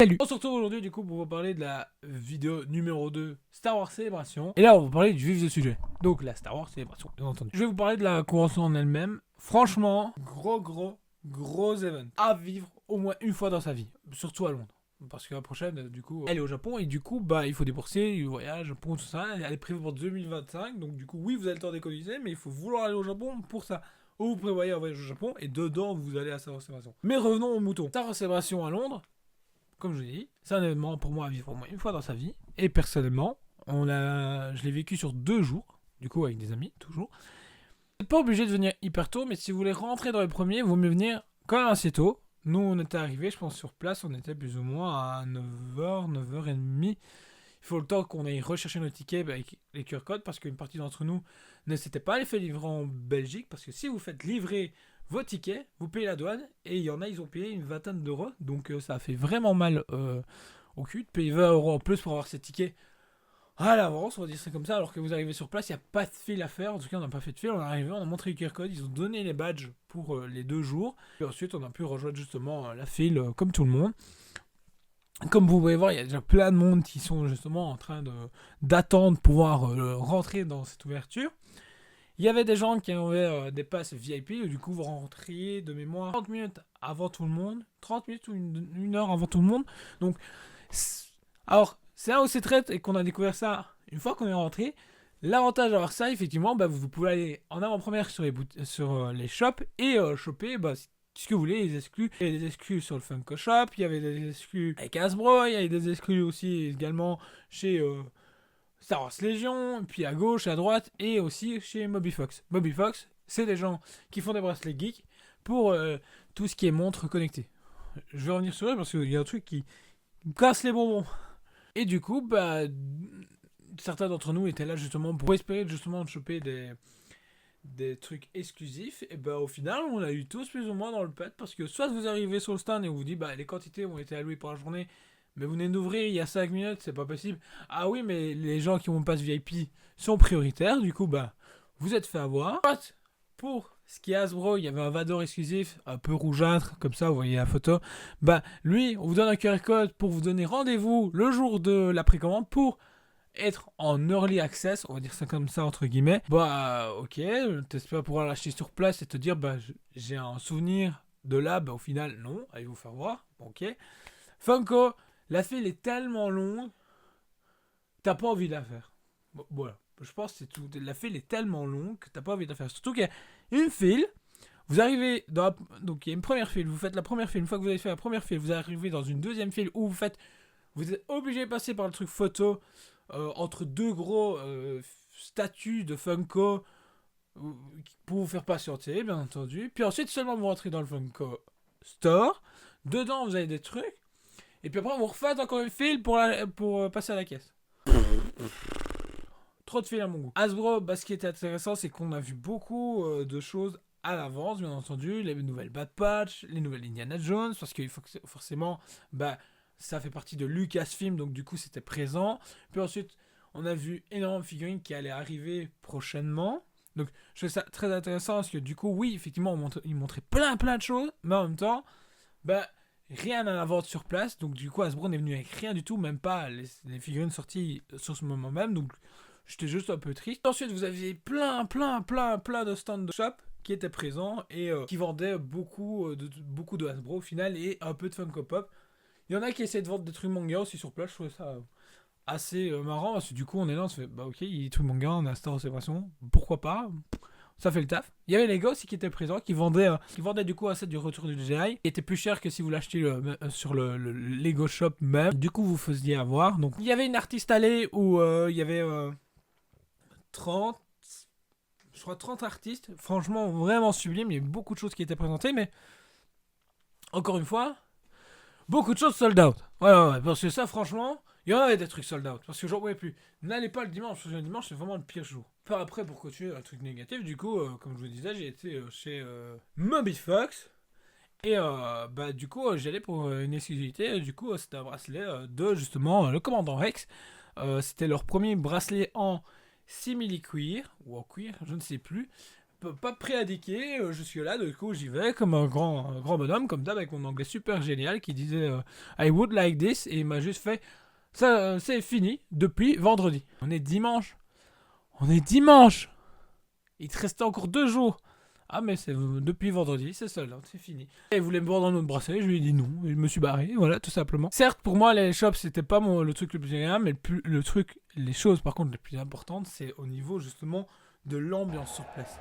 Salut. On se retrouve aujourd'hui du coup pour vous parler de la vidéo numéro 2 Star Wars Célébration. Et là on va vous parler du vif du sujet. Donc la Star Wars Célébration, bien entendu. Je vais vous parler de la convention en elle-même. Franchement, gros event à vivre au moins une fois dans sa vie. Surtout à Londres. Parce que la prochaine, du coup, elle est au Japon. Et du coup, bah il faut débourser, le voyage, Japon, tout ça. Elle est prévue pour 2025. Donc du coup, oui, vous avez le temps d'économiser. Mais il faut vouloir aller au Japon pour ça. Ou vous prévoyez un voyage au Japon. Et dedans, vous allez à Star Wars Célébration. Mais revenons au mouton. Star Wars Célébration à Londres. Comme je l'ai dit, c'est un événement pour moi à vivre au moins une fois dans sa vie. Et personnellement, je l'ai vécu sur 2 jours, du coup avec des amis, toujours. Vous n'êtes pas obligé de venir hyper tôt, mais si vous voulez rentrer dans les premiers, il vaut mieux venir quand même assez tôt. Nous, on était arrivés, je pense, sur place, on était plus ou moins à 9h, 9h30. Il faut le temps qu'on aille rechercher nos tickets avec les QR codes, parce qu'une partie d'entre nous ne s'était pas fait livrer en Belgique, parce que si vous faites livrer vos tickets, vous payez la douane, et il y en a, ils ont payé une vingtaine d'euros, donc ça a fait vraiment mal au cul de payer 20 euros en plus pour avoir ces tickets à l'avance, on va dire ça comme ça, alors que vous arrivez sur place, il n'y a pas de fil à faire, en tout cas on n'a pas fait de fil, on est arrivé, on a montré le QR code, ils ont donné les badges pour les 2 jours, et ensuite on a pu rejoindre justement la file comme tout le monde. Comme vous pouvez voir, il y a déjà plein de monde qui sont justement en train d'attendre de pouvoir rentrer dans cette ouverture. Il y avait des gens qui avaient des passes VIP, et du coup vous rentriez de mémoire 30 minutes avant tout le monde, 30 minutes ou une heure avant tout le monde. Donc, alors, c'est là où c'est traite et qu'on a découvert ça une fois qu'on est rentré. L'avantage d'avoir ça, effectivement, bah, vous pouvez aller en avant-première sur les shops et choper ce que vous voulez, les exclus. Il y avait des exclus sur le Funko Shop, il y avait des exclus avec Hasbro, il y avait des exclus aussi également chez Star Wars Légion, puis à gauche, à droite, et aussi chez Mobifox. Mobifox, c'est des gens qui font des bracelets geeks pour tout ce qui est montre connectée. Je vais revenir sur eux parce qu'il y a un truc qui me casse les bonbons. Et du coup, bah, certains d'entre nous étaient là justement pour espérer justement de choper des trucs exclusifs. Et bah, au final, on a eu tous plus ou moins dans le pet parce que soit vous arrivez sur le stand et on vous dit, bah, les quantités ont été allouées pour la journée, mais vous venez d'ouvrir il y a 5 minutes, c'est pas possible. Ah oui, mais les gens qui ont passe VIP sont prioritaires, du coup, bah, vous êtes fait avoir. Pour ce qui est Hasbro, il y avait un Vador exclusif, un peu rougeâtre, comme ça, vous voyez la photo. Bah, lui, on vous donne un QR code pour vous donner rendez-vous le jour de la précommande pour être en early access, on va dire ça comme ça entre guillemets. Bah, ok, t'espères pouvoir l'acheter sur place et te dire, bah, j'ai un souvenir de là, bah, au final, non, allez vous faire voir, ok. Funko, la file est tellement longue, t'as pas envie de la faire. Bon, voilà, je pense que c'est tout. La file est tellement longue que t'as pas envie de la faire. Surtout qu'il y a une file, vous arrivez dans donc il y a une première file, vous faites la première file, une fois que vous avez fait la première file, vous arrivez dans une deuxième file où vous êtes obligé de passer par le truc photo entre 2 gros statues de Funko pour vous faire patienter, bien entendu. Puis ensuite seulement vous rentrez dans le Funko Store. Dedans vous avez des trucs. Et puis après, vous refaites encore une file pour passer à la caisse. Trop de files à mon goût. Hasbro, ce qui était intéressant, c'est qu'on a vu beaucoup de choses à l'avance, bien entendu. Les nouvelles Bad Patch, les nouvelles Indiana Jones, parce qu'il faut que forcément, ça fait partie de Lucasfilm, donc du coup, c'était présent. Puis ensuite, on a vu énormément de figurines qui allaient arriver prochainement. Donc, je trouve ça très intéressant, parce que du coup, oui, effectivement, ils montraient plein de choses, mais en même temps, rien à la vente sur place, donc du coup Hasbro n'est venu avec rien du tout, même pas les figurines sorties sur ce moment même, donc j'étais juste un peu triste. Ensuite vous aviez plein de stands de shop qui étaient présents et qui vendaient beaucoup de Hasbro au final et un peu de Funko Pop. Il y en a qui essaient de vendre des trucs manga aussi sur place, je trouvais ça assez marrant parce que du coup on est là, on se fait ok, il y a des trucs manga, on a Star Wars Célébration, pourquoi pas, ça fait le taf. Il y avait les gars aussi qui étaient présents, qui vendaient du coup un set du Retour du Jedi, qui était plus cher que si vous l'achetiez sur le Lego Shop même. Du coup, vous faisiez avoir. Donc, il y avait une artiste allée où il y avait 30, je crois 30 artistes. Franchement, vraiment sublime. Il y a eu beaucoup de choses qui étaient présentées, mais encore une fois, beaucoup de choses sold out. Ouais, parce que ça, franchement, il y en avait des trucs sold out. Parce que j'en pouvais plus. N'allez pas le dimanche, parce que le dimanche, c'est vraiment le pire jour. Par après, pour continuer un truc négatif, du coup, comme je vous disais, j'ai été chez Mobifox. Et du coup, j'allais pour une exclusivité. Du coup, c'était un bracelet de justement le commandant Rex. C'était leur premier bracelet en simili-cuir, ou en cuir, je ne sais plus. pas prêt à diquer, je suis là, du coup j'y vais comme un grand bonhomme, comme d'hab, avec mon anglais super génial qui disait I would like this, et il m'a juste fait ça, c'est fini depuis vendredi. On est dimanche. On est dimanche. Il te restait encore 2 jours. Ah mais c'est depuis vendredi, c'est seul, hein, c'est fini. Et il voulait me voir dans notre bracelet, je lui ai dit non, et je me suis barré, voilà, tout simplement. Certes, pour moi, les shops, c'était pas le truc le plus agréable, mais les choses par contre les plus importantes, c'est au niveau justement de l'ambiance sur place.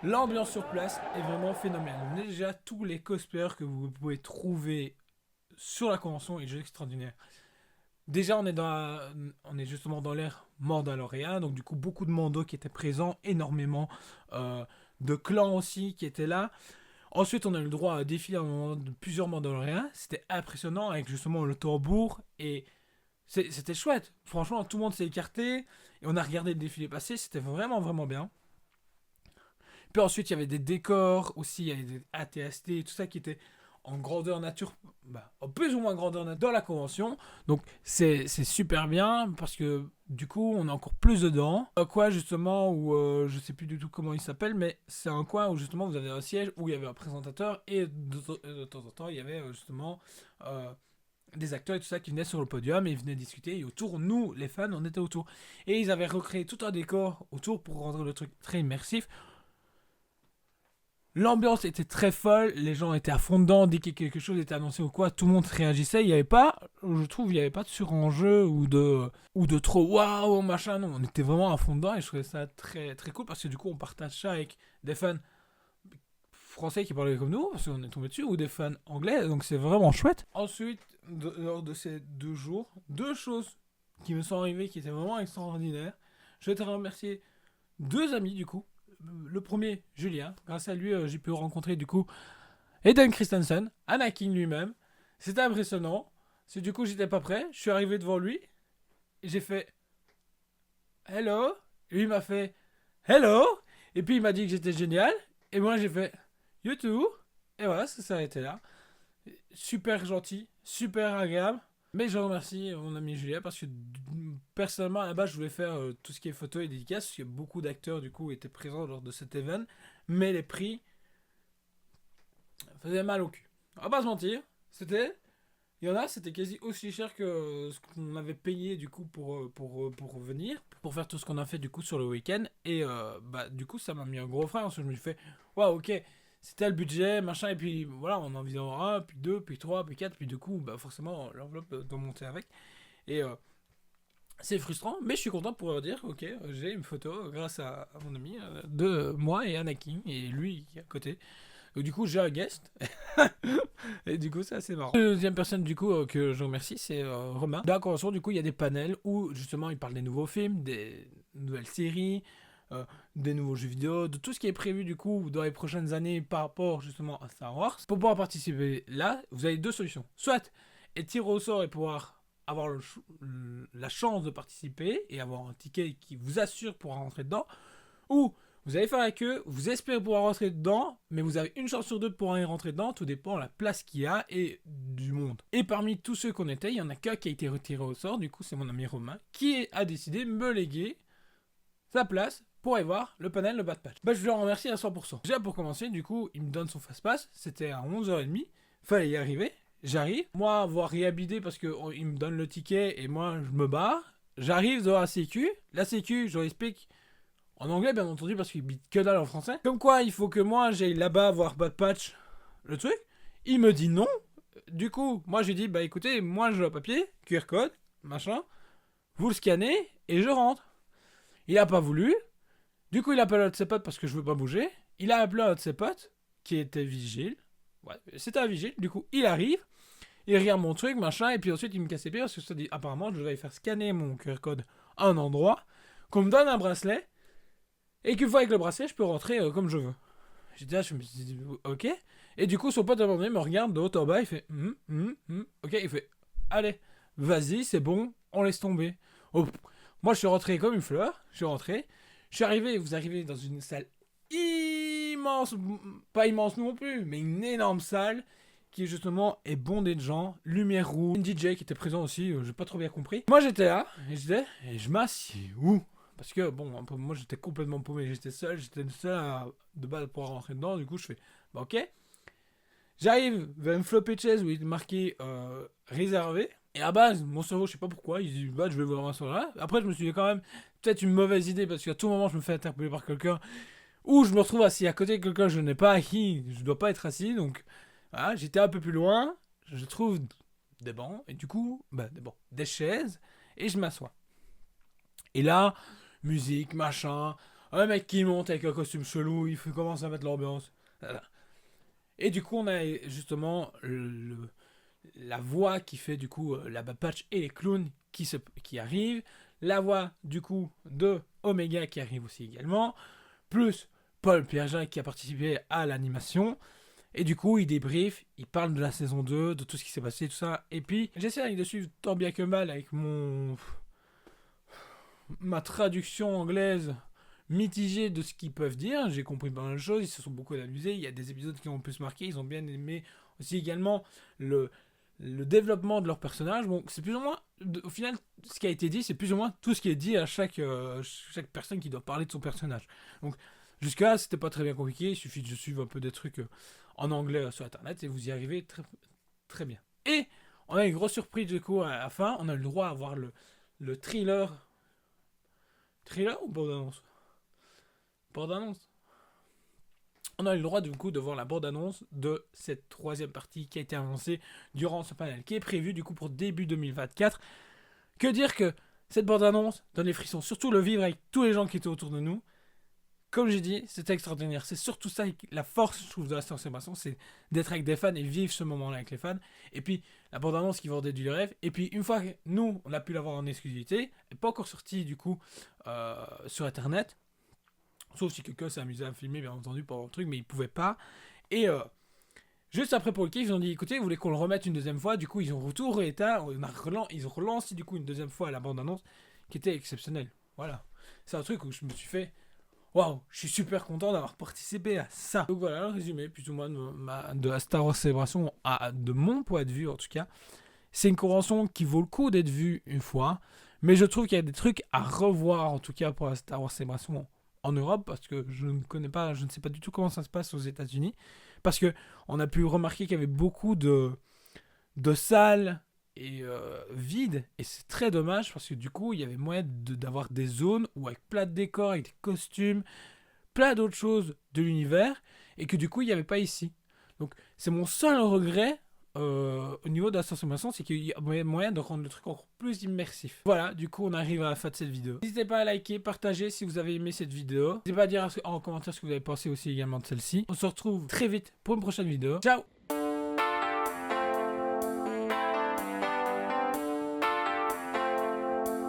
L'ambiance sur place est vraiment phénoménale. Déjà, tous les cosplayers que vous pouvez trouver sur la convention est juste extraordinaire. Déjà, on est justement dans l'ère mandalorian, donc du coup, beaucoup de mandos qui étaient présents, énormément de clans aussi qui étaient là. Ensuite, on a eu le droit à défiler à un moment de plusieurs mandaloriens. C'était impressionnant avec justement le tambour et c'était chouette. Franchement, tout le monde s'est écarté et on a regardé le défilé passer. C'était vraiment, vraiment bien. Puis ensuite, il y avait des décors aussi, il y avait des ATST et tout ça qui était en grandeur nature, en plus ou moins grandeur nature dans la convention. Donc c'est super bien parce que du coup on a encore plus dedans. Un coin justement où je sais plus du tout comment il s'appelle, mais c'est un coin où justement vous avez un siège où il y avait un présentateur et de temps en temps il y avait justement des acteurs et tout ça qui venaient sur le podium et ils venaient discuter. Et autour, nous les fans, on était autour. Et ils avaient recréé tout un décor autour pour rendre le truc très immersif. L'ambiance était très folle, les gens étaient à fond dedans, dès que quelque chose était annoncé ou quoi, tout le monde réagissait. Il n'y avait pas, je trouve, il n'y avait pas de surenjeu ou de trop waouh, machin. Non, on était vraiment à fond dedans et je trouvais ça très, très cool parce que du coup, on partage ça avec des fans français qui parlaient comme nous, parce qu'on est tombé dessus, ou des fans anglais, donc c'est vraiment chouette. Ensuite, lors de ces 2 jours, 2 choses qui me sont arrivées qui étaient vraiment extraordinaires. Je vais te remercier 2 amis du coup. Le premier, Julien. Grâce à lui, j'ai pu rencontrer du coup Hayden Christensen, Anakin lui-même. C'était impressionnant. C'est du coup, j'étais pas prêt. Je suis arrivé devant lui. Et j'ai fait Hello. Et lui il m'a fait Hello. Et puis il m'a dit que j'étais génial. Et moi j'ai fait You too. Et voilà, ça s'est arrêté là. Super gentil, super agréable. Mais je remercie mon ami Julien parce que personnellement à la base je voulais faire tout ce qui est photo et dédicace parce que beaucoup d'acteurs du coup étaient présents lors de cet event, mais les prix faisaient mal au cul. On va pas se mentir, il y en a c'était quasi aussi cher que ce qu'on avait payé du coup pour venir, pour faire tout ce qu'on a fait du coup sur le week-end et du coup ça m'a mis un gros frein parce que je me suis fait waouh ok. C'était le budget, machin, et puis voilà, on en vit en 1, puis 2, puis 3, puis 4, puis du coup, forcément, l'enveloppe doit monter avec. Et c'est frustrant, mais je suis content pour dire, ok, j'ai une photo grâce à mon ami de moi et Anakin, et lui qui est à côté. Donc, du coup, j'ai un guest. Et du coup, c'est assez marrant. La deuxième personne, du coup, que je remercie, c'est Romain. Dans la convention, du coup, il y a des panels où, justement, il parle des nouveaux films, des nouvelles séries, des nouveaux jeux vidéo, de tout ce qui est prévu du coup dans les prochaines années par rapport justement à Star Wars. Pour pouvoir participer là, vous avez 2 solutions. Soit être tiré au sort et pouvoir avoir la chance de participer et avoir un ticket qui vous assure pouvoir rentrer dedans, ou vous allez faire la queue, vous espérez pouvoir rentrer dedans, mais vous avez une chance sur 2 de pouvoir y rentrer dedans, tout dépend de la place qu'il y a et du monde. Et parmi tous ceux qu'on était, il y en a qu'un qui a été retiré au sort, du coup c'est mon ami Romain, qui a décidé de me léguer sa place pour aller voir le panel de Bad Patch. Je le remercie à 100%. Déjà pour commencer, du coup, il me donne son fast-pass, c'était à 11h30, fallait y arriver, j'arrive, moi avoir réhabilité parce qu'il me donne le ticket et moi je me barre, j'arrive devant la sécu, je leur explique en anglais bien entendu parce qu'il bite que dalle en français, comme quoi il faut que moi j'aille là-bas voir Bad Patch, le truc, il me dit non, du coup, moi j'ai dit écoutez, moi j'ai le papier, QR code, machin, vous le scannez et je rentre. Il a pas voulu. Du coup, il appelle un de ses potes parce que je veux pas bouger. Il a appelé un de ses potes qui était vigile. Ouais, c'était un vigile. Du coup, il arrive. Il regarde mon truc, machin. Et puis ensuite, il me casse les pieds parce que ça dit apparemment, je devais faire scanner mon QR code à un endroit. Qu'on me donne un bracelet. Et qu'une fois avec le bracelet, je peux rentrer comme je veux. J'étais là, je me suis dit ok. Et du coup, son pote à un moment donné me regarde de haut en bas. Il fait ok. Il fait allez, vas-y, c'est bon. On laisse tomber. Oh. Moi, je suis rentré comme une fleur. Je suis rentré. Je suis arrivé. Vous arrivez dans une salle immense. Pas immense non plus, mais une énorme salle qui justement est bondée de gens. Lumière rouge. Une DJ qui était présent aussi. J'ai pas trop bien compris. Moi, j'étais là. Et je m'assieds où Parce que, bon, un peu, moi j'étais complètement paumé, j'étais le seul de base pour rentrer dedans. Du coup, je fais, bah ok. J'arrive vers une flopée de chaise où il est marqué réservé. Et à base, mon cerveau, je sais pas pourquoi, il dit, bah je vais voir un là. Après, je me suis dit quand même, peut-être une mauvaise idée parce qu'à tout moment, je me fais interpeller par quelqu'un ou je me retrouve assis à côté de quelqu'un que je n'ai pas à qui je dois pas être assis. Donc, voilà, j'étais un peu plus loin. Je trouve des bancs et du coup, bah, des chaises et je m'assois. Et là, musique, machin, un mec qui monte avec un costume chelou, il commence à mettre l'ambiance. Voilà. Et du coup, on a justement la voix qui fait du coup la Bad Patch et les clowns qui arrivent. La voix du coup de Omega qui arrive aussi également. Plus Paul Pierre-Jacques qui a participé à l'animation. Et du coup, il débrief, il parle de la saison 2, de tout ce qui s'est passé, tout ça. Et puis, j'essaie de suivre tant bien que mal avec ma traduction anglaise mitigée de ce qu'ils peuvent dire. J'ai compris pas mal de choses, ils se sont beaucoup amusés. Il y a des épisodes qui ont pu se marquer, ils ont bien aimé aussi également le développement de leur personnage. Bon, c'est plus ou moins, au final, ce qui a été dit, c'est plus ou moins tout ce qui est dit à chaque personne qui doit parler de son personnage. Donc, jusque-là, c'était pas très bien compliqué. Il suffit que je suive un peu des trucs en anglais sur internet et vous y arrivez très, très bien. Et on a une grosse surprise du coup à la fin. On a le droit à voir le thriller. Thriller ou bande-annonce? Bande-annonce. On a eu le droit du coup de voir la bande-annonce de cette troisième partie qui a été annoncée durant ce panel, qui est prévu du coup pour début 2024. Que dire que cette bande-annonce donne les frissons, surtout le vivre avec tous les gens qui étaient autour de nous. Comme j'ai dit, c'était extraordinaire. C'est surtout ça, la force, je trouve, de la Star Wars, c'est d'être avec des fans et vivre ce moment-là avec les fans. Et puis, la bande-annonce qui vendait du rêve. Et puis, une fois que nous, on a pu l'avoir en exclusivité, elle n'est pas encore sortie, du coup, sur Internet. Sauf si quelqu'un s'est amusé à filmer, bien entendu, pour un truc, mais il pouvait pas. Et juste après pour le kiff, ils ont dit, écoutez, vous voulez qu'on le remette une deuxième fois? Du coup, ils ont retourné ils ont relancé, du coup, une deuxième fois la bande-annonce, qui était exceptionnelle. Voilà. C'est un truc où je me suis fait... Waouh, je suis super content d'avoir participé à ça. Donc voilà, le résumé plus ou moins de la Star Wars Célébration, de mon point de vue en tout cas. C'est une convention qui vaut le coup d'être vue une fois, mais je trouve qu'il y a des trucs à revoir en tout cas pour la Star Wars Célébration en Europe, parce que je ne connais pas, je ne sais pas du tout comment ça se passe aux États-Unis, parce que on a pu remarquer qu'il y avait beaucoup de salles et vide, et c'est très dommage parce que du coup il y avait moyen d'avoir des zones où avec plein de décors, avec des costumes, plein d'autres choses de l'univers, et que du coup il n'y avait pas ici. Donc c'est mon seul regret au niveau de la transformation, c'est qu'il y a moyen de rendre le truc encore plus immersif. Voilà, du coup on arrive à la fin de cette vidéo. N'hésitez pas à liker, partager si vous avez aimé cette vidéo. N'hésitez pas à dire en commentaire ce que vous avez pensé aussi également de celle-ci. On se retrouve très vite pour une prochaine vidéo. Ciao!